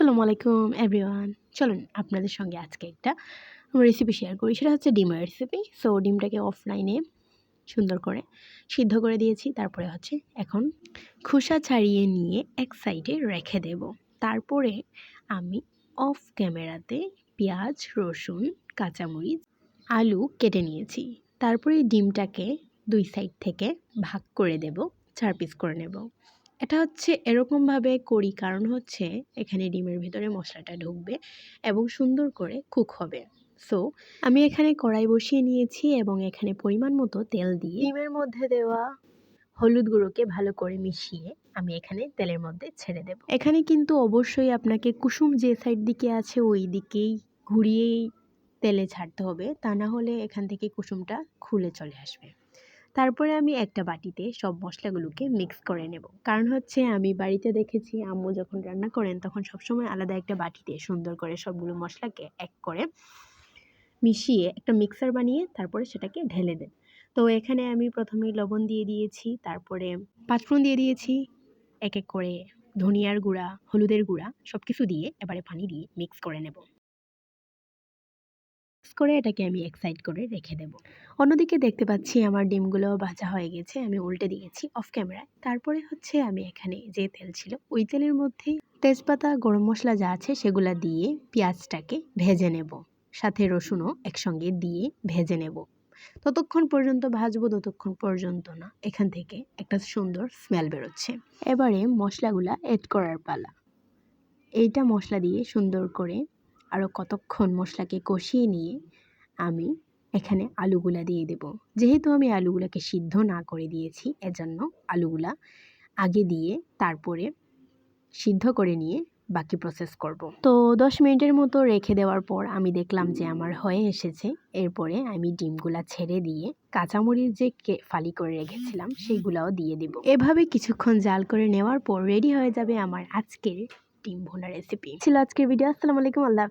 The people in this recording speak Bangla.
আসসালামু আলাইকুম এভরিওয়ান। চলুন আপনাদের সঙ্গে আজকে একটা রেসিপি শেয়ার করি। সেটা হচ্ছে ডিমের রেসিপি। সো ডিমটাকে অফলাইনে সুন্দর করে সিদ্ধ করে দিয়েছি। তারপরে হচ্ছে এখন খোসা ছাড়িয়ে নিয়ে এক সাইডে রেখে দেব। তারপরে আমি অফ ক্যামেরাতে পেঁয়াজ, রসুন, কাঁচামরিচ, আলু কেটে নিয়েছি। তারপরে ডিমটাকে দুই সাইড থেকে ভাগ করে দেব, 4 পিস করে নেব। এটা হচ্ছে এরকমভাবে করি কারণ হচ্ছে এখানে ডিমের ভিতরে মশলাটা ঢুকবে এবং সুন্দর করে কুক হবে। সো আমি এখানে কড়াই বসিয়ে নিয়েছি এবং এখানে পরিমাণ মতো তেল দিয়ে ডিমের মধ্যে দেওয়া হলুদ গুঁড়োকে ভালো করে মিশিয়ে আমি এখানে তেলের মধ্যে ছেড়ে দেব। এখানে কিন্তু অবশ্যই আপনাকে কুসুম যে সাইড দিকে আছে ওই দিকেই ঘুরিয়েই তেলে ছাড়তে হবে, তা না হলে এখান থেকে কুসুমটা খুলে চলে আসবে। তারপরে আমি একটা বাটিতে সব মশলাগুলোকে মিক্স করে নেব। কারণ হচ্ছে আমি বাড়িতে দেখেছি আম্মু যখন রান্না করেন তখন সবসময় আলাদা একটা বাটিতে সুন্দর করে সবগুলো মশলাকে এক করে মিশিয়ে একটা মিক্সার বানিয়ে তারপরে সেটাকে ঢেলে দেন। তো এখানে আমি প্রথমেই লবণ দিয়ে দিয়েছি, তারপরে পাঁচফোড়ন দিয়ে দিয়েছি, এক এক করে ধনিয়ার গুঁড়া, হলুদের গুঁড়া সব কিছু দিয়ে এবারে পানি দিয়ে মিক্স করে নেব। করে এটাকে আমি এক সাইড করে রেখে দেব। অন্যদিকে দেখতে পাচ্ছি আমার ডিমগুলো ভাজা হয়ে গেছে, আমি উল্টে দিয়েছি অফ ক্যামেরায়। তারপরে হচ্ছে আমি এখানে যে তেল ছিল ওই তেলের মধ্যেই তেজপাতা, গরম মশলা যা আছে সেগুলা দিয়ে পেঁয়াজটাকে ভেজে নেব, সাথে রসুনও একসঙ্গে দিয়ে ভেজে নেব। ততক্ষণ পর্যন্ত ভাজবো যতক্ষণ পর্যন্ত না এখান থেকে একটা সুন্দর স্মেল বেরোচ্ছে। এবারে মশলাগুলা এড করার পালা। এইটা মশলা দিয়ে সুন্দর করে আরও কতক্ষণ মশলাকে কষিয়ে নিয়ে আমি এখানে আলুগুলা দিয়ে দেব। যেহেতু আমি আলুগুলাকে সিদ্ধ না করে দিয়েছি এজন্য আলুগুলা আগে দিয়ে তারপরে সিদ্ধ করে নিয়ে বাকি প্রসেস করব। তো 10 মিনিটের মতো রেখে দেওয়ার পর আমি দেখলাম যে আমার হয়ে এসেছে। এরপরে আমি ডিমগুলা ছেড়ে দিয়ে কাঁচামরিচ যে ফালি করে রেখেছিলাম সেইগুলাও দিয়ে দেব। এভাবে কিছুক্ষণ জাল করে নেওয়ার পর রেডি হয়ে যাবে আমার আজকের ডিম ভুনা রেসিপি। ছিল আজকের ভিডিও। আসসালামু আলাইকুম, আল্লাহ হাফেজ।